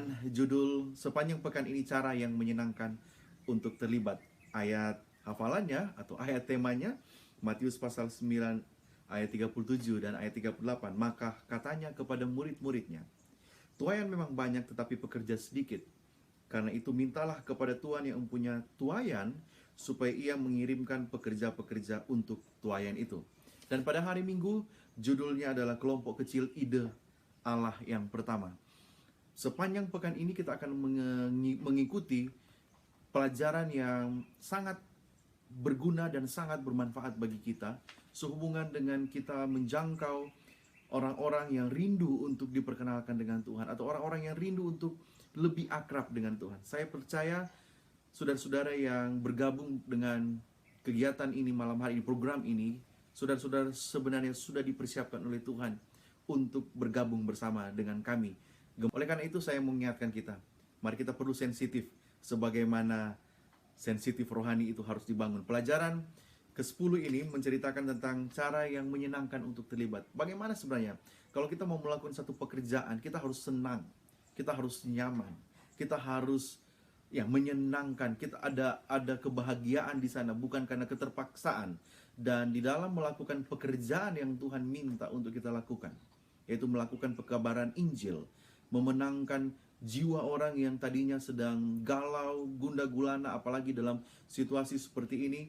dengan judul sepanjang pekan ini cara yang menyenangkan untuk terlibat. Ayat hafalannya atau ayat temanya Matius pasal 9 ayat 37 dan ayat 38. Maka katanya kepada murid-muridnya, tuaian memang banyak tetapi pekerja sedikit. Karena itu mintalah kepada Tuhan yang mempunyai tuaian supaya ia mengirimkan pekerja-pekerja untuk tuaian itu. Dan pada hari Minggu judulnya adalah kelompok kecil ide Allah yang pertama. Sepanjang pekan ini kita akan mengikuti pelajaran yang sangat berguna dan sangat bermanfaat bagi kita sehubungan dengan kita menjangkau orang-orang yang rindu untuk diperkenalkan dengan Tuhan atau orang-orang yang rindu untuk lebih akrab dengan Tuhan. Saya percaya saudara-saudara yang bergabung dengan kegiatan ini malam hari ini, program ini, saudara-saudara sebenarnya sudah dipersiapkan oleh Tuhan untuk bergabung bersama dengan kami. Oleh karena itu saya mengingatkan kita, mari kita perlu sensitif sebagaimana sensitif rohani itu harus dibangun. Pelajaran ke-10 ini menceritakan tentang cara yang menyenangkan untuk terlibat. Bagaimana sebenarnya kalau kita mau melakukan satu pekerjaan, kita harus senang, kita harus nyaman, kita harus menyenangkan, kita ada kebahagiaan di sana, bukan karena keterpaksaan. Dan di dalam melakukan pekerjaan yang Tuhan minta untuk kita lakukan, yaitu melakukan pekabaran Injil, memenangkan jiwa orang yang tadinya sedang galau, gundah gulana, apalagi dalam situasi seperti ini,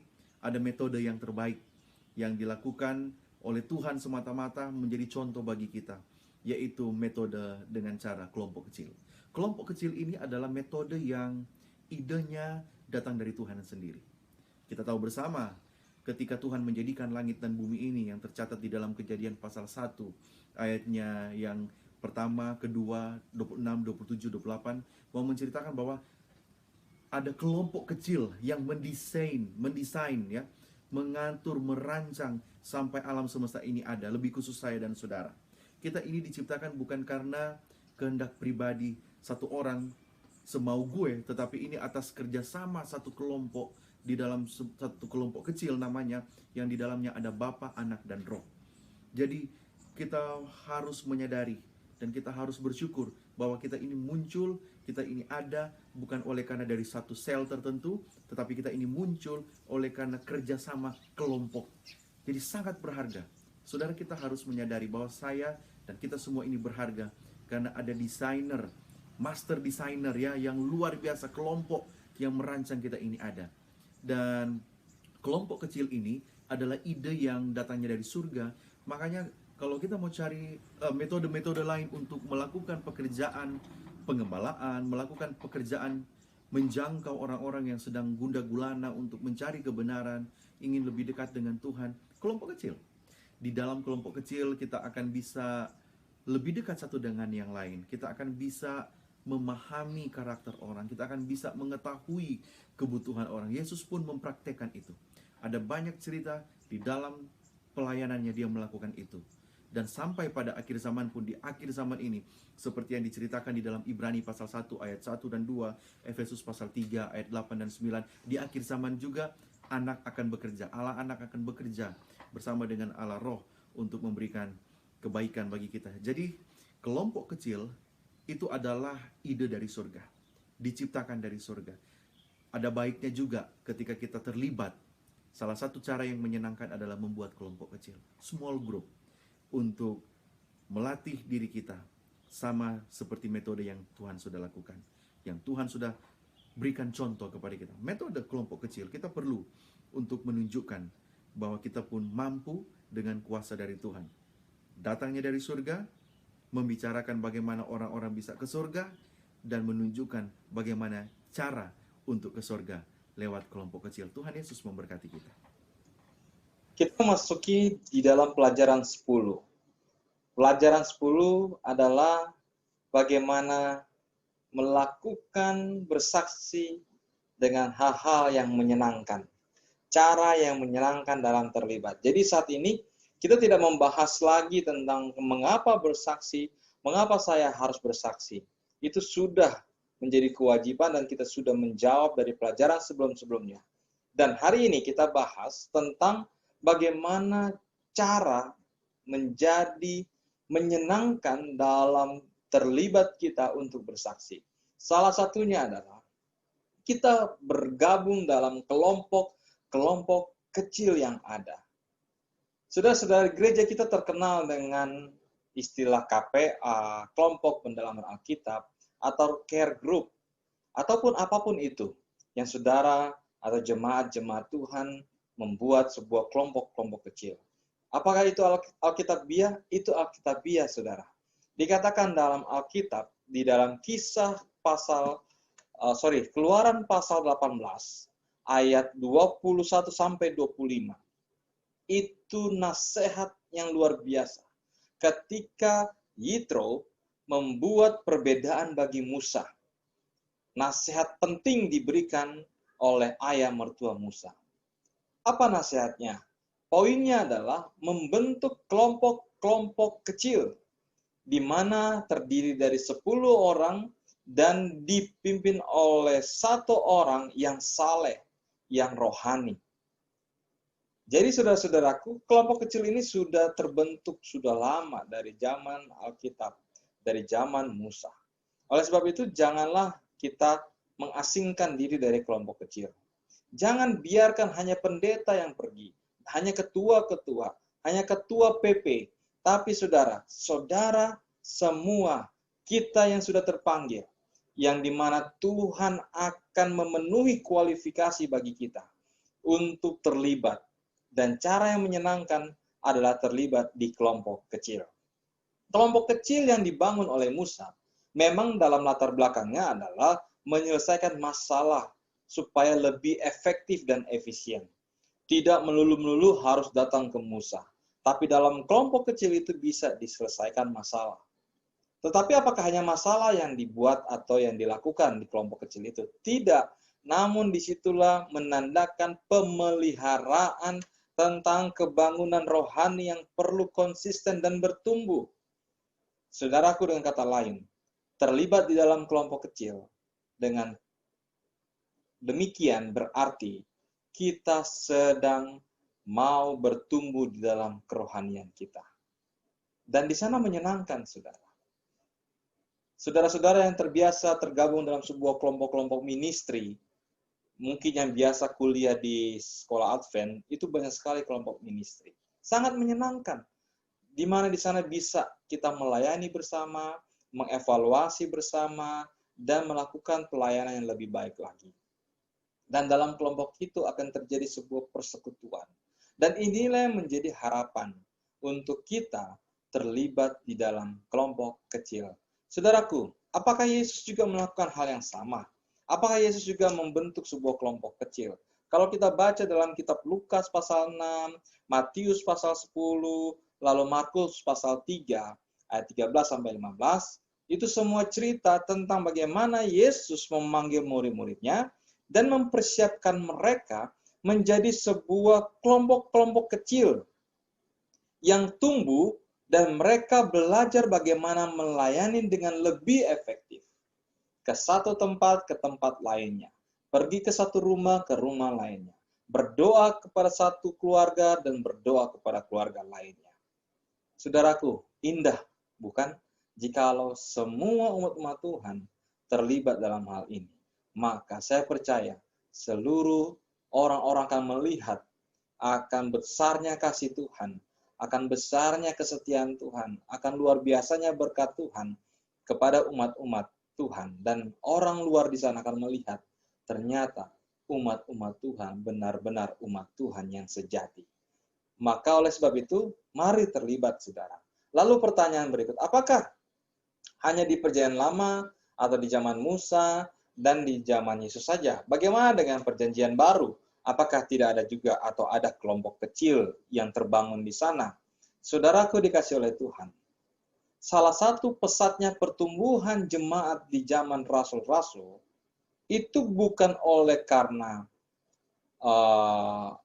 ada metode yang terbaik yang dilakukan oleh Tuhan semata-mata menjadi contoh bagi kita, yaitu metode dengan cara kelompok kecil. Kelompok kecil ini adalah metode yang idenya datang dari Tuhan sendiri. Kita tahu bersama ketika Tuhan menjadikan langit dan bumi ini yang tercatat di dalam Kejadian pasal 1 ayatnya yang pertama, kedua, 26, 27, 28 mau menceritakan bahwa ada kelompok kecil yang mendesain ya, mengatur, merancang sampai alam semesta ini ada, lebih khusus saya dan saudara. Kita ini diciptakan bukan karena kehendak pribadi satu orang semau gue, tetapi ini atas kerjasama satu kelompok, di dalam satu kelompok kecil namanya, yang di dalamnya ada Bapa, Anak, dan Roh. Jadi kita harus menyadari dan kita harus bersyukur bahwa kita ini muncul, kita ini ada bukan oleh karena dari satu sel tertentu, tetapi kita ini muncul oleh karena kerjasama kelompok. Jadi sangat berharga. Saudara, kita harus menyadari bahwa saya dan kita semua ini berharga karena ada desainer, master designer ya, yang luar biasa, kelompok yang merancang kita ini ada. Dan kelompok kecil ini adalah ide yang datangnya dari surga. Makanya kalau kita mau cari metode-metode lain untuk melakukan pekerjaan pengembalaan, melakukan pekerjaan menjangkau orang-orang yang sedang gundah gulana untuk mencari kebenaran, ingin lebih dekat dengan Tuhan, kelompok kecil. Di dalam kelompok kecil kita akan bisa lebih dekat satu dengan yang lain. Kita akan bisa memahami karakter orang, kita akan bisa mengetahui kebutuhan orang. Yesus pun mempraktekkan itu. Ada banyak cerita di dalam pelayanannya dia melakukan itu. Dan sampai pada akhir zaman pun, di akhir zaman ini, seperti yang diceritakan di dalam Ibrani pasal 1 ayat 1 dan 2, Efesus pasal 3 ayat 8 dan 9, di akhir zaman juga anak akan bekerja, Allah anak akan bekerja bersama dengan Allah Roh untuk memberikan kebaikan bagi kita. Jadi kelompok kecil itu adalah ide dari surga, diciptakan dari surga. Ada baiknya juga ketika kita terlibat. Salah satu cara yang menyenangkan adalah membuat kelompok kecil, small group, untuk melatih diri kita sama seperti metode yang Tuhan sudah lakukan, yang Tuhan sudah berikan contoh kepada kita. Metode kelompok kecil kita perlu untuk menunjukkan bahwa kita pun mampu dengan kuasa dari Tuhan. Datangnya dari surga, membicarakan bagaimana orang-orang bisa ke surga, dan menunjukkan bagaimana cara untuk ke surga lewat kelompok kecil. Tuhan Yesus memberkati kita. Kita masuki di dalam pelajaran 10. Pelajaran 10 adalah bagaimana melakukan bersaksi dengan hal-hal yang menyenangkan. Cara yang menyenangkan dalam terlibat. Jadi saat ini kita tidak membahas lagi tentang mengapa bersaksi, mengapa saya harus bersaksi. Itu sudah menjadi kewajiban dan kita sudah menjawab dari pelajaran sebelum-sebelumnya. Dan hari ini kita bahas tentang bagaimana cara menjadi menyenangkan dalam terlibat kita untuk bersaksi. Salah satunya adalah kita bergabung dalam kelompok kecil yang ada. Saudara-saudara, gereja kita terkenal dengan istilah KPA, kelompok pendalaman Alkitab, atau care group, ataupun apapun itu yang saudara atau jemaat-jemaat Tuhan membuat sebuah kelompok-kelompok kecil. Apakah itu Alkitabiah? Itu Alkitabiah, saudara. Dikatakan dalam Alkitab, di dalam Keluaran pasal 18, ayat 21 sampai 25. Itu nasihat yang luar biasa. Ketika Yitro membuat perbedaan bagi Musa, nasihat penting diberikan oleh ayah mertua Musa. Apa nasihatnya? Poinnya adalah membentuk kelompok-kelompok kecil, di mana terdiri dari 10 orang dan dipimpin oleh 1 orang yang saleh, yang rohani. Jadi saudara-saudaraku, kelompok kecil ini sudah terbentuk sudah lama dari zaman Alkitab, dari zaman Musa. Oleh sebab itu, janganlah kita mengasingkan diri dari kelompok kecil. Jangan biarkan hanya pendeta yang pergi, hanya ketua-ketua, hanya ketua PP. Tapi saudara semua kita yang sudah terpanggil, yang dimana Tuhan akan memenuhi kualifikasi bagi kita untuk terlibat. Dan cara yang menyenangkan adalah terlibat di kelompok kecil. Kelompok kecil yang dibangun oleh Musa, memang dalam latar belakangnya adalah menyelesaikan masalah supaya lebih efektif dan efisien. Tidak melulu-melulu harus datang ke Musa. Tapi dalam kelompok kecil itu bisa diselesaikan masalah. Tetapi apakah hanya masalah yang dibuat atau yang dilakukan di kelompok kecil itu? Tidak. Namun disitulah menandakan pemeliharaan tentang kebangunan rohani yang perlu konsisten dan bertumbuh. Saudaraku, dengan kata lain, terlibat di dalam kelompok kecil dengan demikian berarti kita sedang mau bertumbuh di dalam kerohanian kita. Dan di sana menyenangkan, saudara. Saudara-saudara yang terbiasa tergabung dalam sebuah kelompok-kelompok ministry, mungkin yang biasa kuliah di sekolah Advent, itu banyak sekali kelompok ministry. Sangat menyenangkan. Di mana di sana bisa kita melayani bersama, mengevaluasi bersama, dan melakukan pelayanan yang lebih baik lagi. Dan dalam kelompok itu akan terjadi sebuah persekutuan. Dan inilah yang menjadi harapan untuk kita terlibat di dalam kelompok kecil. Saudaraku, apakah Yesus juga melakukan hal yang sama? Apakah Yesus juga membentuk sebuah kelompok kecil? Kalau kita baca dalam kitab Lukas pasal 6, Matius pasal 10, lalu Markus pasal 3, ayat 13-15, itu semua cerita tentang bagaimana Yesus memanggil murid-muridnya dan mempersiapkan mereka menjadi sebuah kelompok-kelompok kecil yang tumbuh dan mereka belajar bagaimana melayani dengan lebih efektif. Ke satu tempat ke tempat lainnya. Pergi ke satu rumah ke rumah lainnya. Berdoa kepada satu keluarga dan berdoa kepada keluarga lainnya. Saudaraku, indah, bukan? Jikalau semua umat-umat Tuhan terlibat dalam hal ini, maka saya percaya seluruh orang-orang akan melihat akan besarnya kasih Tuhan, akan besarnya kesetiaan Tuhan, akan luar biasanya berkat Tuhan kepada umat-umat Tuhan. Dan orang luar di sana akan melihat ternyata umat-umat Tuhan benar-benar umat Tuhan yang sejati. Maka oleh sebab itu, mari terlibat, saudara. Lalu pertanyaan berikut, apakah hanya di Perjanjian Lama atau di zaman Musa dan di zaman Yesus saja? Bagaimana dengan Perjanjian Baru? Apakah tidak ada juga atau ada kelompok kecil yang terbangun di sana? Saudaraku dikasih oleh Tuhan, salah satu pesatnya pertumbuhan jemaat di zaman rasul-rasul itu bukan oleh karena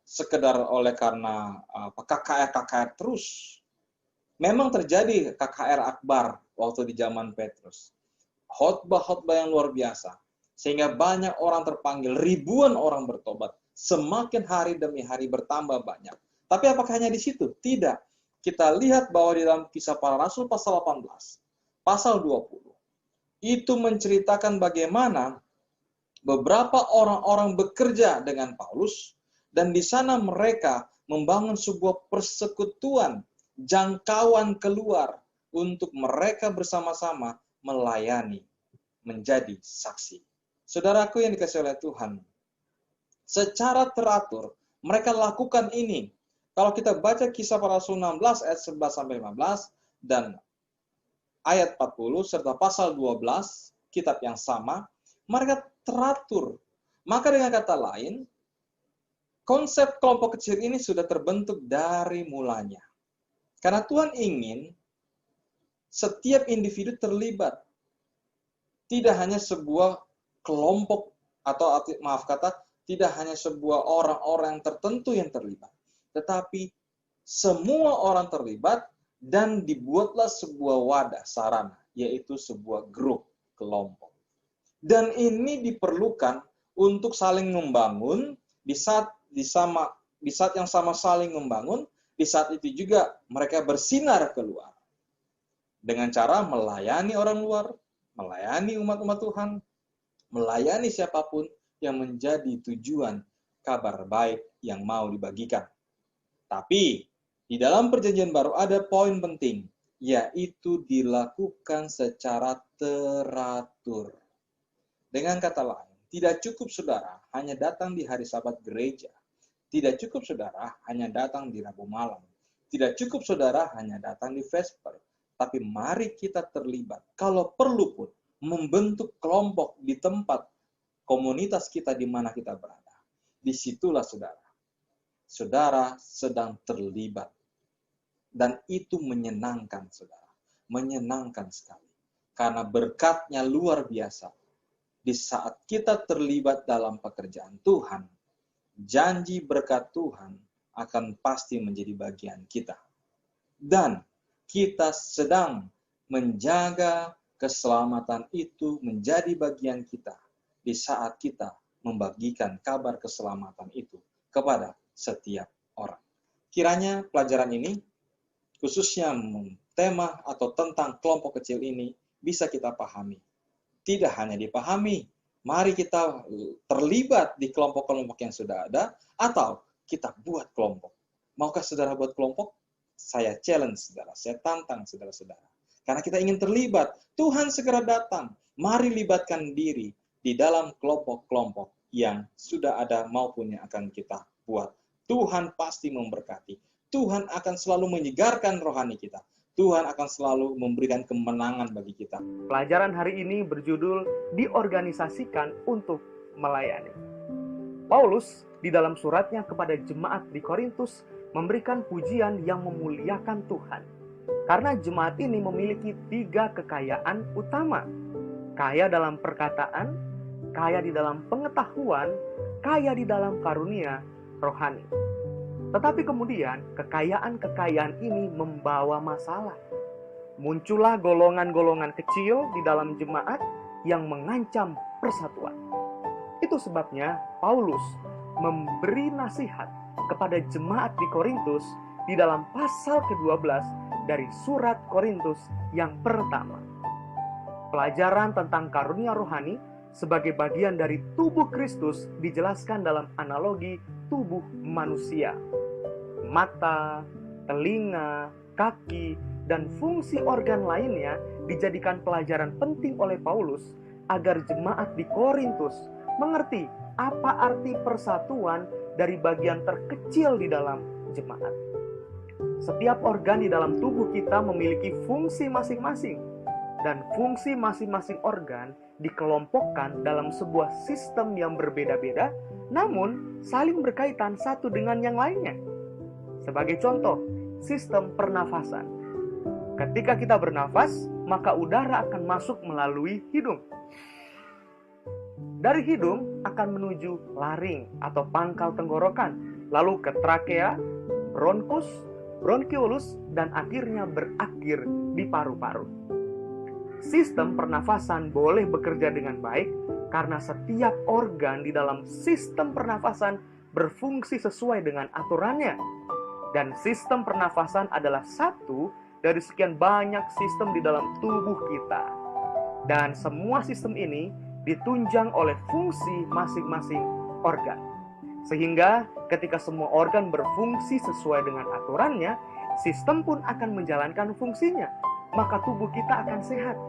sekedar oleh karena KKR terus. Memang terjadi KKR akbar waktu di zaman Petrus. Khotbah-khotbah yang luar biasa. Sehingga banyak orang terpanggil, ribuan orang bertobat. Semakin hari demi hari bertambah banyak. Tapi apakah hanya di situ? Tidak. Kita lihat bahwa di dalam Kisah Para Rasul pasal 18, pasal 20. Itu menceritakan bagaimana beberapa orang-orang bekerja dengan Paulus, dan di sana mereka membangun sebuah persekutuan, jangkauan keluar untuk mereka bersama-sama melayani, menjadi saksi. Saudaraku yang dikasihi oleh Tuhan, secara teratur mereka lakukan ini. Kalau kita baca Kisah Para Rasul 16 ayat 11-15 dan ayat 40 serta pasal 12 kitab yang sama, mereka teratur. Maka dengan kata lain, konsep kelompok kecil ini sudah terbentuk dari mulanya. Karena Tuhan ingin setiap individu terlibat. Tidak hanya sebuah kelompok atau tidak hanya sebuah orang-orang tertentu yang terlibat, tetapi semua orang terlibat dan dibuatlah sebuah wadah sarana, yaitu sebuah grup, kelompok. Dan ini diperlukan untuk saling membangun di saat yang sama saling membangun, di saat itu juga mereka bersinar keluar dengan cara melayani orang luar, melayani umat-umat Tuhan, melayani siapapun yang menjadi tujuan kabar baik yang mau dibagikan. Tapi di dalam perjanjian baru ada poin penting, yaitu dilakukan secara teratur. Dengan kata lain, tidak cukup saudara hanya datang di hari Sabat gereja. Tidak cukup saudara hanya datang di Rabu malam. Tidak cukup saudara hanya datang di Vesper. Tapi mari kita terlibat, kalau perlu pun, membentuk kelompok di tempat komunitas kita di mana kita berada. Disitulah saudara sedang terlibat. Dan itu menyenangkan saudara. Menyenangkan sekali. Karena berkatnya luar biasa. Di saat kita terlibat dalam pekerjaan Tuhan, janji berkat Tuhan akan pasti menjadi bagian kita. Dan kita sedang menjaga keselamatan itu menjadi bagian kita di saat kita membagikan kabar keselamatan itu kepada setiap orang. Kiranya pelajaran ini, khususnya tema atau tentang kelompok kecil ini, bisa kita pahami. Tidak hanya dipahami, mari kita terlibat di kelompok-kelompok yang sudah ada, atau kita buat kelompok. Maukah saudara buat kelompok? Saya challenge saudara, saya tantang saudara-saudara. Karena kita ingin terlibat, Tuhan segera datang. Mari libatkan diri di dalam kelompok-kelompok yang sudah ada maupun yang akan kita buat. Tuhan pasti memberkati. Tuhan akan selalu menyegarkan rohani kita. Tuhan akan selalu memberikan kemenangan bagi kita. Pelajaran hari ini berjudul diorganisasikan untuk melayani. Paulus di dalam suratnya kepada jemaat di Korintus memberikan pujian yang memuliakan Tuhan. Karena jemaat ini memiliki 3 kekayaan utama. Kaya dalam perkataan, kaya di dalam pengetahuan, kaya di dalam karunia rohani. Tetapi kemudian kekayaan-kekayaan ini membawa masalah. Muncullah golongan-golongan kecil di dalam jemaat yang mengancam persatuan. Itu sebabnya Paulus memberi nasihat kepada jemaat di Korintus di dalam pasal ke-12 dari surat Korintus yang pertama. Pelajaran tentang karunia rohani sebagai bagian dari tubuh Kristus dijelaskan dalam analogi tubuh manusia. Mata, telinga, kaki, dan fungsi organ lainnya dijadikan pelajaran penting oleh Paulus agar jemaat di Korintus mengerti apa arti persatuan dari bagian terkecil di dalam jemaat. Setiap organ di dalam tubuh kita memiliki fungsi masing-masing, dan fungsi masing-masing organ dikelompokkan dalam sebuah sistem yang berbeda-beda, namun saling berkaitan satu dengan yang lainnya. Sebagai contoh, sistem pernafasan. Ketika kita bernafas, maka udara akan masuk melalui hidung. Dari hidung akan menuju laring atau pangkal tenggorokan, lalu ke trakea, bronkus, bronkiolus, dan akhirnya berakhir di paru-paru. Sistem pernafasan boleh bekerja dengan baik karena setiap organ di dalam sistem pernafasan berfungsi sesuai dengan aturannya. Dan sistem pernafasan adalah satu dari sekian banyak sistem di dalam tubuh kita. Dan semua sistem ini ditunjang oleh fungsi masing-masing organ. Sehingga ketika semua organ berfungsi sesuai dengan aturannya, sistem pun akan menjalankan fungsinya, maka tubuh kita akan sehat.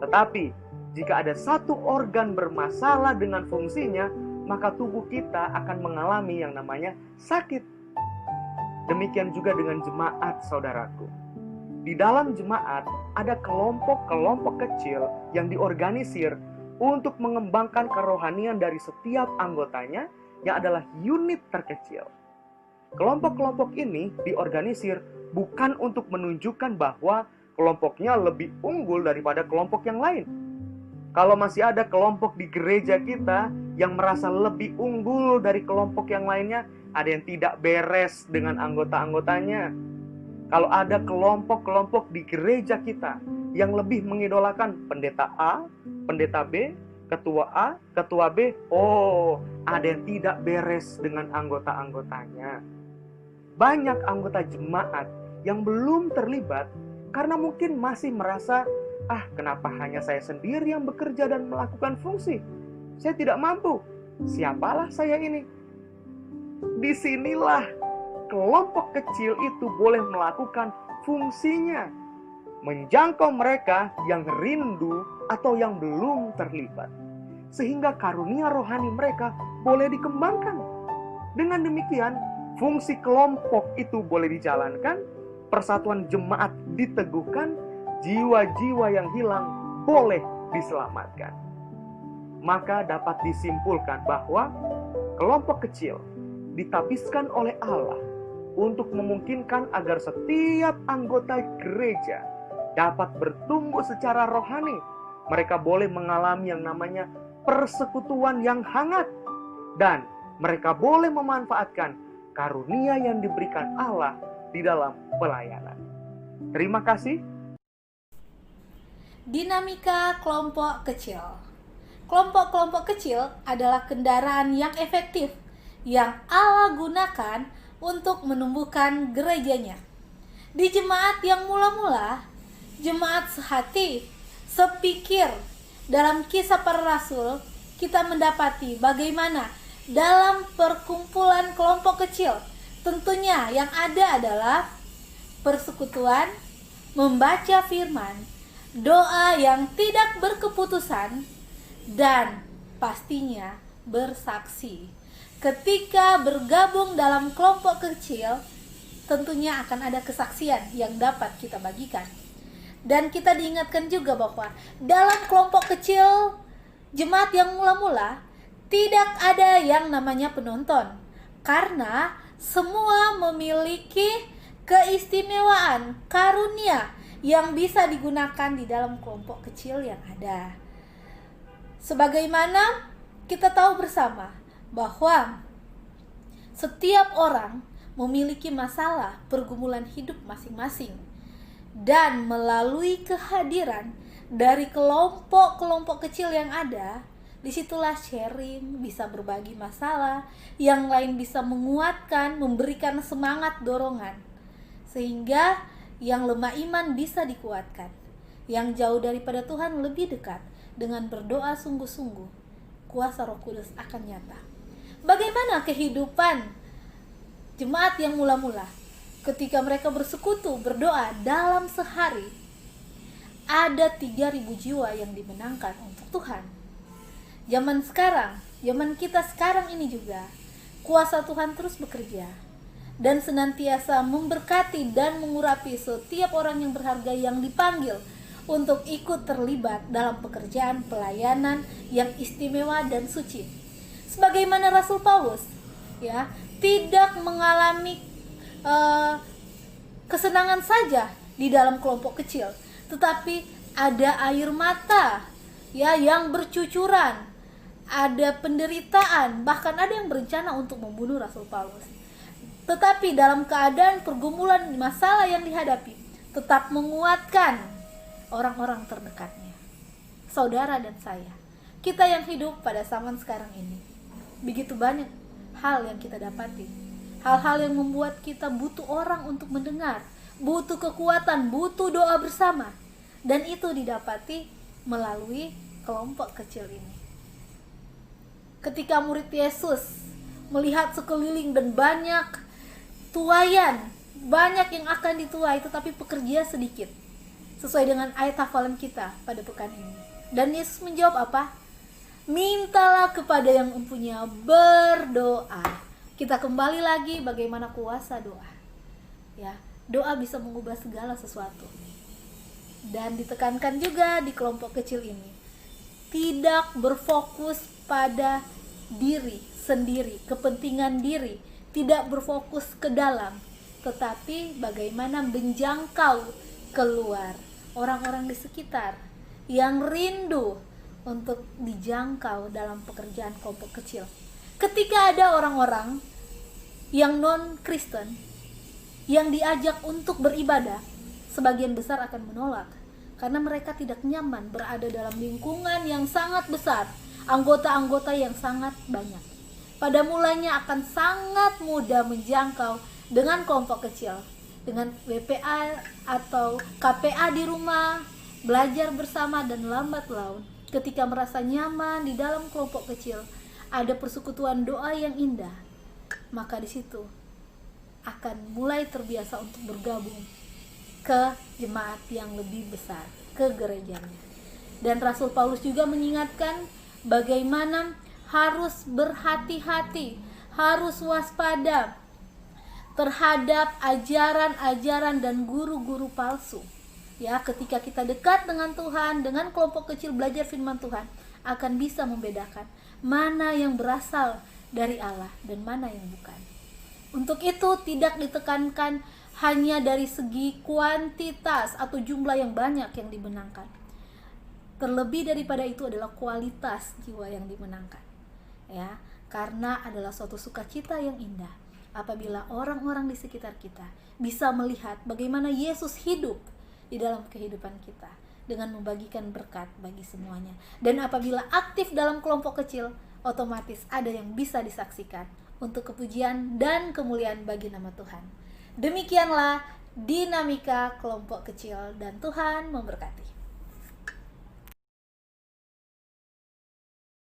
Tetapi jika ada satu organ bermasalah dengan fungsinya, maka tubuh kita akan mengalami yang namanya sakit. Demikian juga dengan jemaat, saudaraku. Di dalam jemaat ada kelompok-kelompok kecil yang diorganisir untuk mengembangkan kerohanian dari setiap anggotanya yang adalah unit terkecil. Kelompok-kelompok ini diorganisir bukan untuk menunjukkan bahwa kelompoknya lebih unggul daripada kelompok yang lain. Kalau masih ada kelompok di gereja kita yang merasa lebih unggul dari kelompok yang lainnya, ada yang tidak beres dengan anggota-anggotanya. Kalau ada kelompok-kelompok di gereja kita yang lebih mengidolakan pendeta A, pendeta B, ketua A, ketua B, ada yang tidak beres dengan anggota-anggotanya. Banyak anggota jemaat yang belum terlibat karena mungkin masih merasa, kenapa hanya saya sendiri yang bekerja dan melakukan fungsi? Saya tidak mampu. Siapalah saya ini? Disinilah kelompok kecil itu boleh melakukan fungsinya, menjangkau mereka yang rindu atau yang belum terlibat, sehingga karunia rohani mereka boleh dikembangkan. Dengan demikian, fungsi kelompok itu boleh dijalankan, persatuan jemaat diteguhkan, jiwa-jiwa yang hilang boleh diselamatkan. Maka dapat disimpulkan bahwa kelompok kecil ditapiskan oleh Allah untuk memungkinkan agar setiap anggota gereja dapat bertumbuh secara rohani. Mereka boleh mengalami yang namanya persekutuan yang hangat, dan mereka boleh memanfaatkan karunia yang diberikan Allah di dalam pelayanan. Terima kasih. Dinamika kelompok kecil. Kelompok-kelompok kecil adalah kendaraan yang efektif yang Allah gunakan untuk menumbuhkan gerejanya. Di jemaat yang mula-mula, jemaat sehati, sepikir, dalam Kisah Para Rasul, kita mendapati bagaimana dalam perkumpulan kelompok kecil, tentunya yang ada adalah persekutuan, membaca firman, doa yang tidak berkeputusan, dan pastinya bersaksi. Ketika bergabung dalam kelompok kecil, tentunya akan ada kesaksian yang dapat kita bagikan. Dan kita diingatkan juga bahwa dalam kelompok kecil, jemaat yang mula-mula, tidak ada yang namanya penonton. Karena semua memiliki keistimewaan, karunia yang bisa digunakan di dalam kelompok kecil yang ada. Sebagaimana kita tahu bersama bahwa setiap orang memiliki masalah pergumulan hidup masing-masing, dan melalui kehadiran dari kelompok-kelompok kecil yang ada, disitulah sharing, bisa berbagi masalah, yang lain bisa menguatkan, memberikan semangat dorongan, sehingga yang lemah iman bisa dikuatkan, yang jauh daripada Tuhan lebih dekat. Dengan berdoa sungguh-sungguh, kuasa Roh Kudus akan nyata. Bagaimana kehidupan jemaat yang mula-mula ketika mereka bersekutu berdoa dalam sehari? Ada 3.000 jiwa yang dimenangkan untuk Tuhan. Zaman sekarang, zaman kita sekarang ini juga, kuasa Tuhan terus bekerja dan senantiasa memberkati dan mengurapi setiap orang yang berharga yang dipanggil untuk ikut terlibat dalam pekerjaan pelayanan yang istimewa dan suci. Sebagaimana Rasul Paulus, tidak mengalami kesenangan saja di dalam kelompok kecil, tetapi ada air mata, yang bercucuran, ada penderitaan, bahkan ada yang berencana untuk membunuh Rasul Paulus. Tetapi dalam keadaan pergumulan masalah yang dihadapi, tetap menguatkan orang-orang terdekatnya, saudara dan saya. Kita yang hidup pada zaman sekarang ini, begitu banyak hal yang kita dapati, hal-hal yang membuat kita butuh orang untuk mendengar, butuh kekuatan, butuh doa bersama. Dan itu didapati melalui kelompok kecil ini. Ketika murid Yesus melihat sekeliling dan banyak tuaian, banyak yang akan dituai tetapi pekerja sedikit, sesuai dengan ayat hafalan kita pada pekan ini. Dan Yesus menjawab apa? Mintalah kepada yang mempunyai, berdoa. Kita kembali lagi bagaimana kuasa doa. Ya, doa bisa mengubah segala sesuatu. Dan ditekankan juga di kelompok kecil ini, tidak berfokus pada diri sendiri, kepentingan diri, tidak berfokus ke dalam, tetapi bagaimana menjangkau keluar orang-orang di sekitar yang rindu untuk dijangkau dalam pekerjaan kelompok kecil. Ketika ada orang-orang yang non-Kristen yang diajak untuk beribadah, sebagian besar akan menolak karena mereka tidak nyaman berada dalam lingkungan yang sangat besar, anggota-anggota yang sangat banyak. Pada mulanya akan sangat mudah menjangkau dengan kelompok kecil, dengan WPA atau KPA di rumah, belajar bersama, dan lambat laun ketika merasa nyaman di dalam kelompok kecil, ada persekutuan doa yang indah, maka di situ akan mulai terbiasa untuk bergabung ke jemaat yang lebih besar, ke gerejanya. Dan Rasul Paulus juga mengingatkan bagaimana harus berhati-hati, harus waspada terhadap ajaran-ajaran dan guru-guru palsu. Ya, ketika kita dekat dengan Tuhan, dengan kelompok kecil belajar firman Tuhan, akan bisa membedakan mana yang berasal dari Allah dan mana yang bukan. Untuk itu tidak ditekankan hanya dari segi kuantitas atau jumlah yang banyak yang dimenangkan. Terlebih daripada itu adalah kualitas jiwa yang dimenangkan. Ya, karena adalah suatu sukacita yang indah apabila orang-orang di sekitar kita bisa melihat bagaimana Yesus hidup di dalam kehidupan kita dengan membagikan berkat bagi semuanya. Dan apabila aktif dalam kelompok kecil, otomatis ada yang bisa disaksikan untuk kepujian dan kemuliaan bagi nama Tuhan. Demikianlah dinamika kelompok kecil, dan Tuhan memberkati.